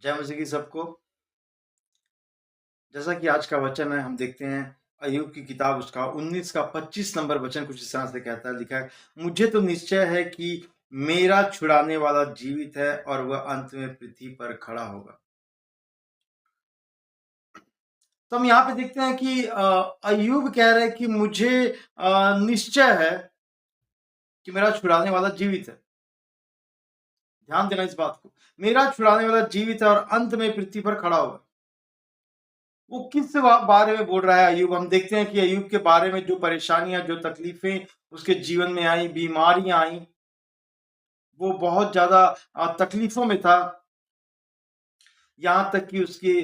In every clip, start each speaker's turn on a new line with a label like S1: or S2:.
S1: जय मसीह की सबको। जैसा कि आज का वचन है, हम देखते हैं अय्यूब की किताब उसका 19 का 25 नंबर वचन कुछ इस तरह से कहता है, लिखा है, मुझे तो निश्चय है कि मेरा छुड़ाने वाला जीवित है और वह अंत में पृथ्वी पर खड़ा होगा। तो हम यहाँ पे देखते हैं कि अय्यूब कह रहे हैं कि मुझे निश्चय है कि मेरा छुड़ाने वाला जीवित है। ध्यान देना इस बात को, मेरा छुड़ाने वाला जीवित है और अंत में पृथ्वी पर खड़ा होगा। वो किस बारे में बोल रहा है अय्यूब? हम देखते हैं कि अय्यूब के बारे में जो परेशानियां, जो तकलीफें उसके जीवन में आई, बीमारियां आई, वो बहुत ज्यादा तकलीफों में था। यहाँ तक कि उसके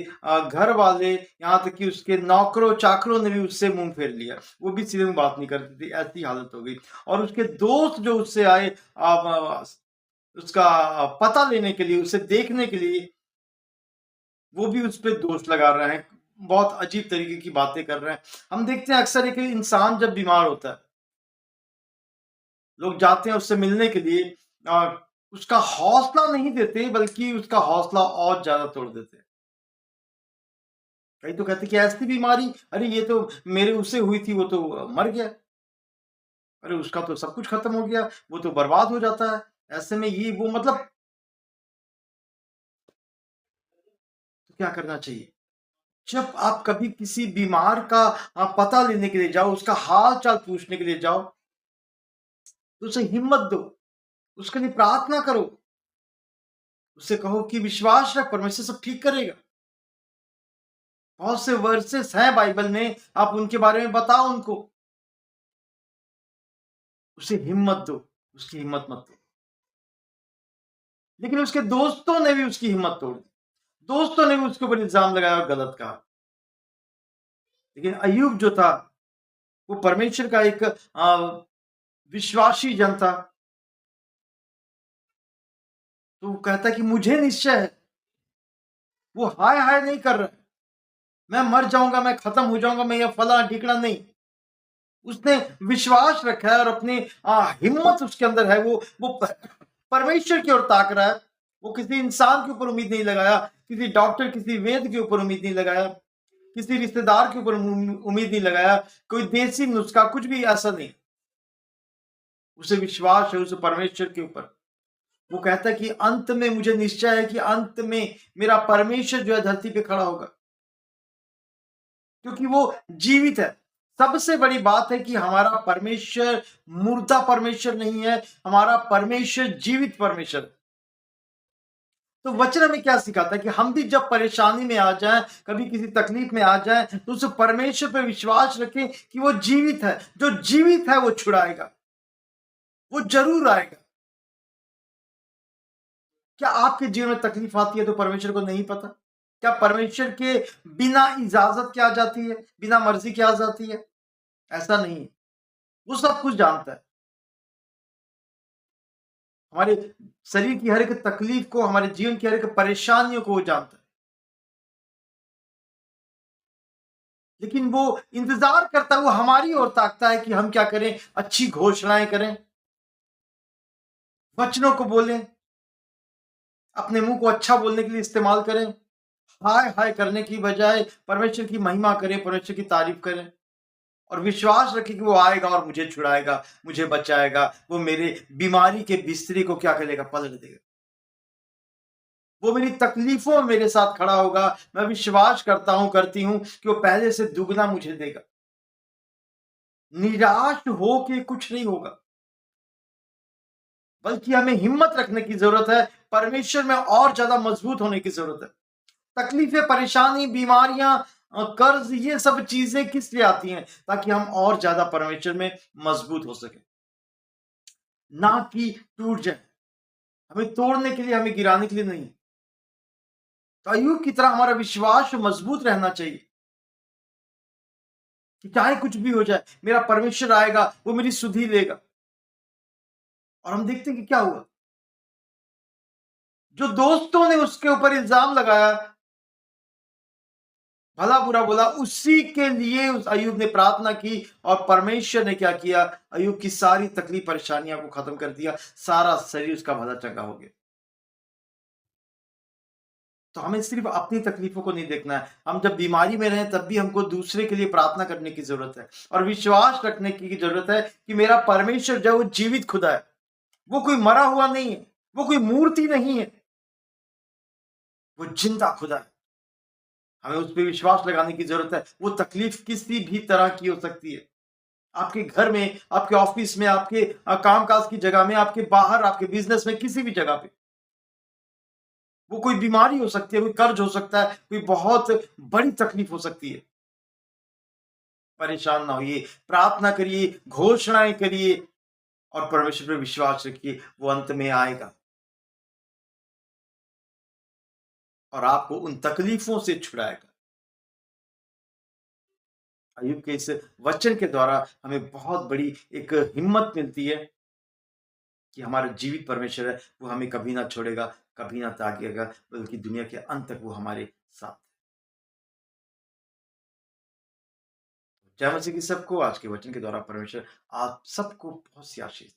S1: घर वाले, यहाँ तक कि उसके नौकरों चाकरों ने भी उससे मुंह फेर लिया। वो भी सीधे मुंह बात नहीं करती थी, ऐसी हालत हो गई। और उसके दोस्त जो उससे आए उसका पता लेने के लिए, उसे देखने के लिए, वो भी उस पर दोष लगा रहे हैं, बहुत अजीब तरीके की बातें कर रहे हैं। हम देखते हैं अक्सर एक इंसान जब बीमार होता है, लोग जाते हैं उससे मिलने के लिए और उसका हौसला नहीं देते, बल्कि उसका हौसला और ज्यादा तोड़ देते हैं। कई तो कहते कि ऐसी बीमारी, अरे ये तो मेरे उससे हुई थी, वो तो मर गया, अरे उसका तो सब कुछ खत्म हो गया, वो तो बर्बाद हो जाता है। ऐसे में ये वो मतलब, तो क्या करना चाहिए? जब आप कभी किसी बीमार का पता लेने के लिए जाओ, उसका हाल चाल पूछने के लिए जाओ, तो उसे हिम्मत दो, उसके लिए प्रार्थना करो, उससे कहो कि विश्वास रख, परमेश्वर सब ठीक करेगा। बहुत से वर्सेस हैं बाइबल में, आप उनके बारे में बताओ उनको, उसे हिम्मत दो, उसकी हिम्मत मत दो। लेकिन उसके दोस्तों ने भी उसकी हिम्मत तोड़ दी, दोस्तों ने भी उसके ऊपर इल्जाम लगाया और गलत कहा। लेकिन अय्यूब जो था, वो परमेश्वर का एक विश्वासी जन था। तो वो कहता कि मुझे निश्चय है, वो हाय हाय नहीं कर रहा है, मैं मर जाऊंगा, मैं खत्म हो जाऊंगा, मैं ये फला ढिकड़ा नहीं। उसने विश्वास रखा है और अपनी हिम्मत उसके अंदर है। वो परमेश्वर की ओर ताक रहा है। वो किसी इंसान के ऊपर उम्मीद नहीं लगाया, किसी डॉक्टर, किसी वेद के ऊपर उम्मीद नहीं लगाया, किसी रिश्तेदार के ऊपर उम्मीद नहीं लगाया, कोई देसी नुस्खा, कुछ भी ऐसा नहीं। उसे विश्वास है उस परमेश्वर के ऊपर। वो कहता है कि अंत में मुझे निश्चय है कि अंत में मेरा परमेश्वर जो है धरती पे खड़ा होगा, क्योंकि वो जीवित है। सबसे बड़ी बात है कि हमारा परमेश्वर मुर्दा परमेश्वर नहीं है, हमारा परमेश्वर जीवित परमेश्वर है। तो वचन हमें क्या सिखाता है कि हम भी जब परेशानी में आ जाएं, कभी किसी तकलीफ में आ जाएं, तो उस परमेश्वर पर विश्वास रखें कि वो जीवित है। जो जीवित है वो छुड़ाएगा, वो जरूर आएगा। क्या आपके जीवन में तकलीफ आती है तो परमेश्वर को नहीं पता? क्या परमेश्वर के बिना इजाजत के आ जाती है, बिना मर्जी के आ जाती है? ऐसा नहीं है, वो सब कुछ जानता है। हमारे शरीर की हर एक तकलीफ को, हमारे जीवन की हर एक परेशानियों को वो जानता है। लेकिन वो इंतजार करता है, वो हमारी ओर ताकता है कि हम क्या करें, अच्छी घोषणाएं करें, वचनों को बोलें, अपने मुंह को अच्छा बोलने के लिए इस्तेमाल करें। हाय हाय करने की बजाय परमेश्वर की महिमा करें, परमेश्वर की तारीफ करें और विश्वास रखें कि वो आएगा और मुझे छुड़ाएगा, मुझे बचाएगा। वो मेरे बीमारी के बिस्तरे को क्या करेगा, पलट देगा। वो मेरी तकलीफों में मेरे साथ खड़ा होगा। मैं विश्वास करता हूं, करती हूं कि वो पहले से दुगना मुझे देगा। निराश हो के कुछ नहीं होगा, बल्कि हमें हिम्मत रखने की जरूरत है, परमेश्वर में और ज्यादा मजबूत होने की जरूरत है। तकलीफें, परेशानी, बीमारियां, कर्ज, ये सब चीजें किस लिए आती हैं? ताकि हम और ज्यादा परमेश्वर में मजबूत हो सके, ना कि टूट जाए। हमें तोड़ने के लिए, हमें गिराने के लिए नहीं। तो अय्यूब की तरह हमारा विश्वास मजबूत रहना चाहिए कि चाहे कुछ भी हो जाए, मेरा परमेश्वर आएगा, वो मेरी सुधि लेगा। और हम देखते हैं कि क्या हुआ। जो दोस्तों ने उसके ऊपर इल्जाम लगाया, भला बुरा बोला, उसी के लिए उस अय्यूब ने प्रार्थना की और परमेश्वर ने क्या किया, अय्यूब की सारी तकलीफ परेशानियां को खत्म कर दिया। सारा शरीर उसका भला चंगा हो गया। तो हमें सिर्फ़ अपनी तकलीफ़ों को नहीं देखना है। हम जब बीमारी में रहें तब भी हमको दूसरे के लिए प्रार्थना करने की ज़रूरत है और विश्वास रखने की ज़रूरत है कि मेरा परमेश्वर जो है वो जीवित खुदा है। वो कोई मरा हुआ नहीं है, वो कोई मूर्ति नहीं है, वो जिंदा खुदा है। हमें उस पे विश्वास लगाने की ज़रूरत है। वो तकलीफ़ किसी भी तरह की हो सकती है। आपके घर में, आपके ऑफ़िस में, आपके काम-काज की जगह में, आपके बाहर, आपके बिज़नेस में, किसी भी जगह पे। वो कोई बीमारी हो सकती है, कोई कर्ज हो सकता है, कोई बहुत बड़ी तकलीफ़ हो सकती है। परेशान ना होइए, प्रार्थना करिए, घोषणाएँ करिए और परमेश्वर पे विश्वास रखिए, वो अंत में आएगा और आपको उन तकलीफ़ों से छुड़ाएगा। अय्यूब के इस वचन के द्वारा हमें बहुत बड़ी एक हिम्मत मिलती है कि हमारा जीवित परमेश्वर है, वो हमें कभी ना छोड़ेगा, कभी ना त्यागेगा, बल्कि दुनिया के अंत तक वो हमारे साथ। जय मसीह की सबको आज के वचन के द्वारा परमेश्वर आप सबको बहुत सी आशीष